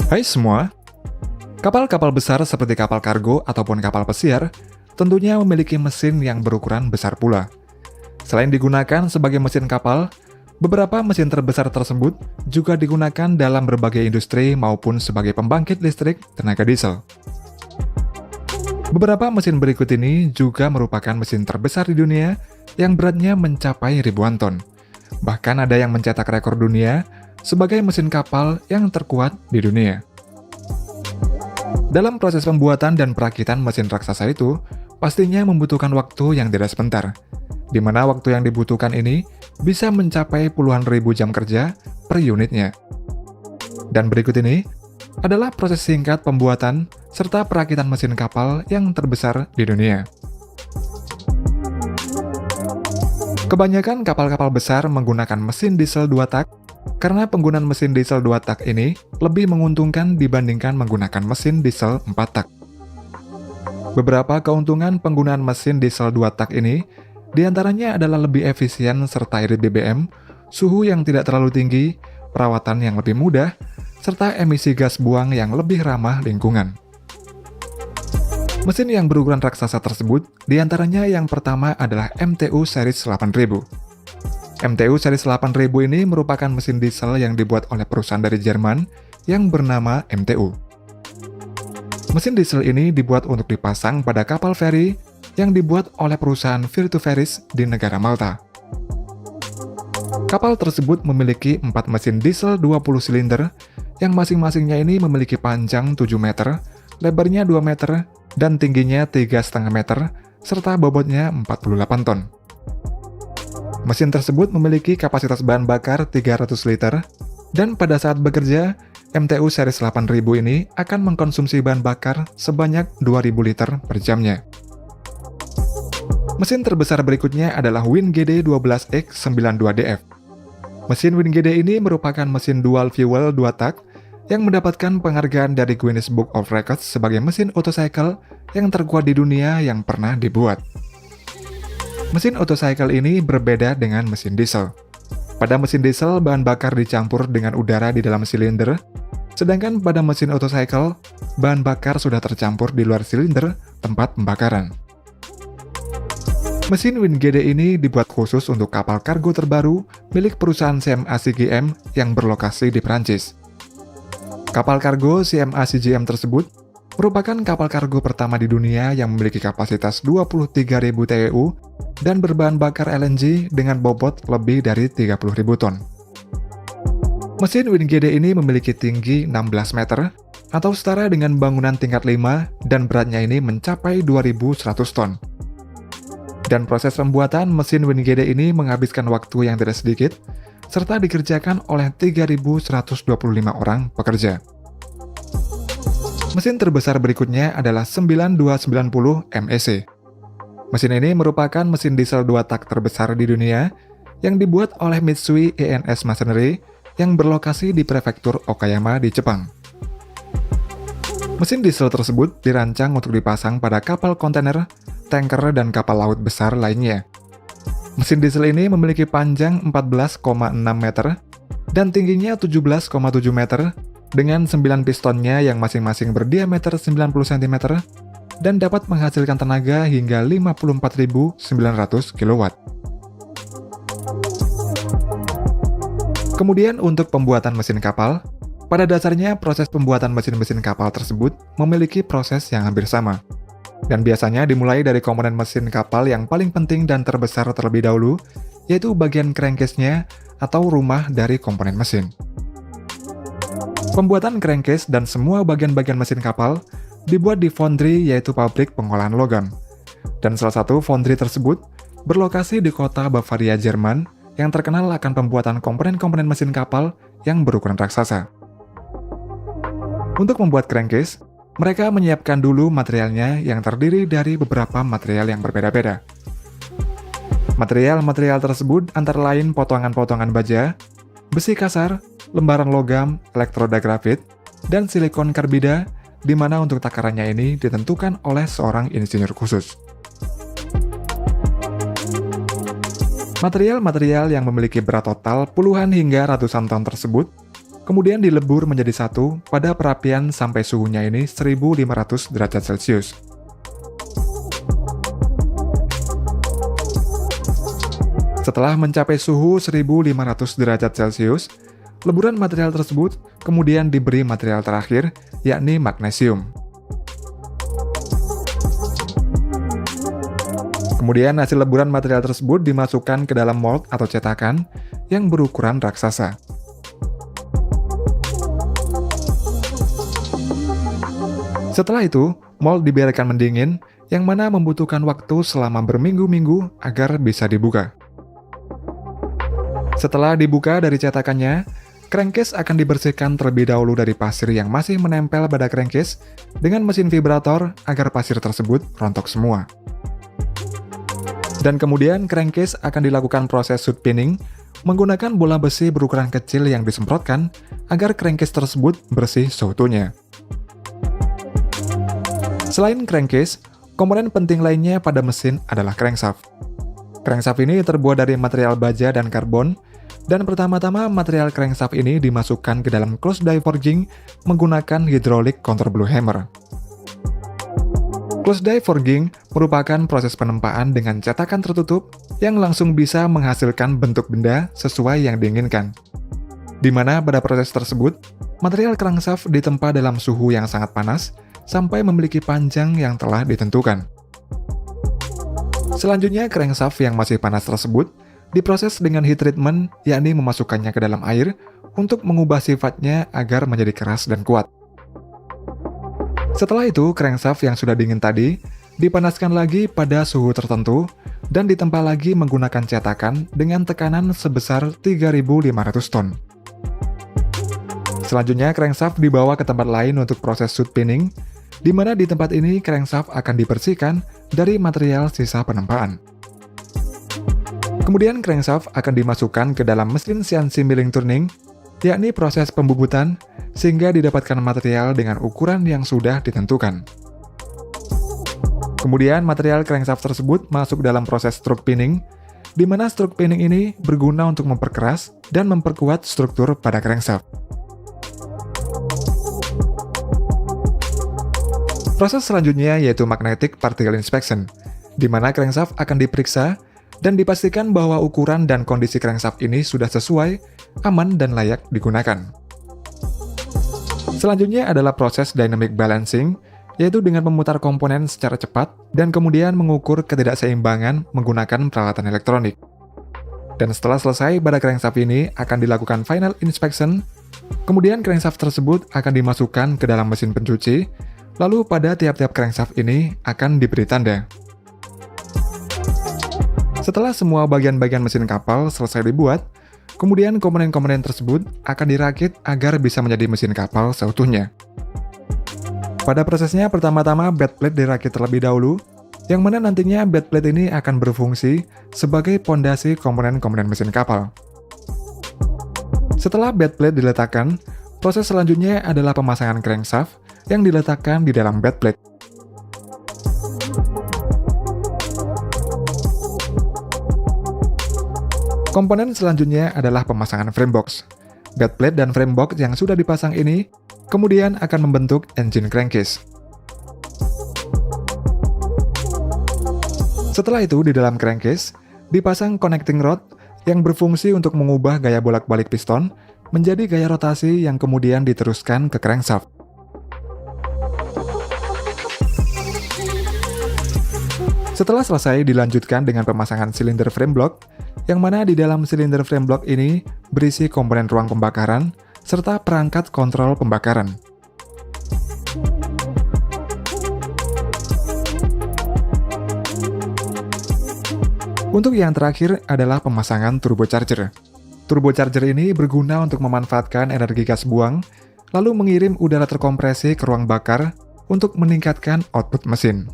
Hai semua, kapal-kapal besar seperti kapal kargo ataupun kapal pesiar tentunya memiliki mesin yang berukuran besar pula. Selain digunakan sebagai mesin kapal, beberapa mesin terbesar tersebut juga digunakan dalam berbagai industri maupun sebagai pembangkit listrik tenaga diesel. Beberapa mesin berikut ini juga merupakan mesin terbesar di dunia yang beratnya mencapai ribuan ton. Bahkan ada yang mencetak rekor dunia sebagai mesin kapal yang terkuat di dunia. Dalam proses pembuatan dan perakitan mesin raksasa itu, pastinya membutuhkan waktu yang tidak sebentar, di mana waktu yang dibutuhkan ini bisa mencapai puluhan ribu jam kerja per unitnya. Dan berikut ini adalah proses singkat pembuatan serta perakitan mesin kapal yang terbesar di dunia. Kebanyakan kapal-kapal besar menggunakan mesin diesel 2 tak karena penggunaan mesin diesel 2 tak ini lebih menguntungkan dibandingkan menggunakan mesin diesel 4 tak. Beberapa keuntungan penggunaan mesin diesel 2 tak ini diantaranya adalah lebih efisien serta irit BBM, suhu yang tidak terlalu tinggi, perawatan yang lebih mudah, serta emisi gas buang yang lebih ramah lingkungan. Mesin yang berukuran raksasa tersebut diantaranya yang pertama adalah MTU Series 8000. MTU Series 8000 ini merupakan mesin diesel yang dibuat oleh perusahaan dari Jerman yang bernama MTU. Mesin diesel ini dibuat untuk dipasang pada kapal feri yang dibuat oleh perusahaan Virtu Ferries di negara Malta. Kapal tersebut memiliki 4 mesin diesel 20 silinder yang masing-masingnya ini memiliki panjang 7 meter, lebarnya 2 meter, dan tingginya 3,5 meter, serta bobotnya 48 ton. Mesin tersebut memiliki kapasitas bahan bakar 300 liter, dan pada saat bekerja, MTU Series 8000 ini akan mengkonsumsi bahan bakar sebanyak 2000 liter per jamnya. Mesin terbesar berikutnya adalah WinGD 12X92DF. Mesin WinGD ini merupakan mesin dual fuel 2 tak yang mendapatkan penghargaan dari Guinness Book of Records sebagai mesin otocycle yang terkuat di dunia yang pernah dibuat. Mesin otocycle ini berbeda dengan mesin diesel. Pada mesin diesel, bahan bakar dicampur dengan udara di dalam silinder, sedangkan pada mesin otocycle, bahan bakar sudah tercampur di luar silinder tempat pembakaran. Mesin WinGD ini dibuat khusus untuk kapal kargo terbaru milik perusahaan CMA CGM yang berlokasi di Prancis. Kapal kargo CMA CGM tersebut merupakan kapal kargo pertama di dunia yang memiliki kapasitas 23.000 TEU dan berbahan bakar LNG dengan bobot lebih dari 30.000 ton. Mesin WinGD ini memiliki tinggi 16 meter atau setara dengan bangunan tingkat 5 dan beratnya ini mencapai 2.100 ton. Dan proses pembuatan mesin WinGD ini menghabiskan waktu yang tidak sedikit, serta dikerjakan oleh 3.125 orang pekerja. Mesin terbesar berikutnya adalah 9290 MEC. Mesin ini merupakan mesin diesel 2 tak terbesar di dunia yang dibuat oleh Mitsui E&S Machinery yang berlokasi di prefektur Okayama di Jepang. Mesin diesel tersebut dirancang untuk dipasang pada kapal kontainer, tanker, dan kapal laut besar lainnya. Mesin diesel ini memiliki panjang 14,6 meter dan tingginya 17,7 meter dengan 9 pistonnya yang masing-masing berdiameter 90 cm dan dapat menghasilkan tenaga hingga 54.900 kW. Kemudian untuk pembuatan mesin kapal, pada dasarnya proses pembuatan mesin-mesin kapal tersebut memiliki proses yang hampir sama. Dan biasanya dimulai dari komponen mesin kapal yang paling penting dan terbesar terlebih dahulu, yaitu bagian crankcase-nya atau rumah dari komponen mesin. Pembuatan crankcase dan semua bagian-bagian mesin kapal dibuat di foundry, yaitu pabrik pengolahan logam. Dan salah satu foundry tersebut berlokasi di kota Bavaria, Jerman, yang terkenal akan pembuatan komponen-komponen mesin kapal yang berukuran raksasa. Untuk membuat crankcase, mereka menyiapkan dulu materialnya yang terdiri dari beberapa material yang berbeda-beda. Material-material tersebut antara lain potongan-potongan baja, besi kasar, lembaran logam, elektroda grafit, dan silikon karbida, di mana untuk takarannya ini ditentukan oleh seorang insinyur khusus. Material-material yang memiliki berat total puluhan hingga ratusan ton tersebut kemudian dilebur menjadi satu pada perapian sampai suhunya ini 1500 derajat Celcius. Setelah mencapai suhu 1500 derajat Celcius, leburan material tersebut kemudian diberi material terakhir, yakni magnesium. Kemudian hasil leburan material tersebut dimasukkan ke dalam mold atau cetakan yang berukuran raksasa. Setelah itu, mold dibiarkan mendingin, yang mana membutuhkan waktu selama berminggu-minggu agar bisa dibuka. Setelah dibuka dari cetakannya, crankcase akan dibersihkan terlebih dahulu dari pasir yang masih menempel pada crankcase dengan mesin vibrator agar pasir tersebut rontok semua. Dan kemudian crankcase akan dilakukan proses sud pinning menggunakan bola besi berukuran kecil yang disemprotkan agar crankcase tersebut bersih seutuhnya. Selain crankcase, komponen penting lainnya pada mesin adalah crankshaft. Crankshaft ini terbuat dari material baja dan karbon, dan pertama-tama material crankshaft ini dimasukkan ke dalam closed die forging menggunakan hydraulic counter blow hammer. Closed die forging merupakan proses penempaan dengan cetakan tertutup yang langsung bisa menghasilkan bentuk benda sesuai yang diinginkan. Di mana pada proses tersebut, material crankshaft ditempa dalam suhu yang sangat panas sampai memiliki panjang yang telah ditentukan. Selanjutnya, crankshaft yang masih panas tersebut diproses dengan heat treatment, yakni memasukkannya ke dalam air untuk mengubah sifatnya agar menjadi keras dan kuat. Setelah itu, crankshaft yang sudah dingin tadi dipanaskan lagi pada suhu tertentu dan ditempa lagi menggunakan cetakan dengan tekanan sebesar 3.500 ton. Selanjutnya, crankshaft dibawa ke tempat lain untuk proses sud pinning, di mana di tempat ini crankshaft akan dibersihkan dari material sisa penempaan. Kemudian crankshaft akan dimasukkan ke dalam mesin CNC milling turning, yakni proses pembubutan, sehingga didapatkan material dengan ukuran yang sudah ditentukan. Kemudian material crankshaft tersebut masuk dalam proses stroke pinning, di mana stroke pinning ini berguna untuk memperkeras dan memperkuat struktur pada crankshaft. Proses selanjutnya yaitu magnetic particle inspection, di mana crankshaft akan diperiksa dan dipastikan bahwa ukuran dan kondisi crankshaft ini sudah sesuai, aman, dan layak digunakan. Selanjutnya adalah proses dynamic balancing, yaitu dengan memutar komponen secara cepat dan kemudian mengukur ketidakseimbangan menggunakan peralatan elektronik. Dan setelah selesai pada crankshaft ini akan dilakukan final inspection, kemudian crankshaft tersebut akan dimasukkan ke dalam mesin pencuci, lalu pada tiap-tiap crankshaft ini akan diberi tanda. Setelah semua bagian-bagian mesin kapal selesai dibuat, kemudian komponen-komponen tersebut akan dirakit agar bisa menjadi mesin kapal seutuhnya. Pada prosesnya, pertama-tama bed plate dirakit terlebih dahulu, yang mana nantinya bed plate ini akan berfungsi sebagai pondasi komponen-komponen mesin kapal. Setelah bed plate diletakkan, proses selanjutnya adalah pemasangan crankshaft yang diletakkan di dalam bed plate. Komponen selanjutnya adalah pemasangan frame box. Bed plate dan frame box yang sudah dipasang ini kemudian akan membentuk engine crankcase. Setelah itu, di dalam crankcase dipasang connecting rod yang berfungsi untuk mengubah gaya bolak-balik piston menjadi gaya rotasi yang kemudian diteruskan ke crankshaft. Setelah selesai, dilanjutkan dengan pemasangan silinder frame block, yang mana di dalam silinder frame block ini berisi komponen ruang pembakaran serta perangkat kontrol pembakaran. Untuk yang terakhir adalah pemasangan turbocharger. Turbocharger ini berguna untuk memanfaatkan energi gas buang, lalu mengirim udara terkompresi ke ruang bakar untuk meningkatkan output mesin.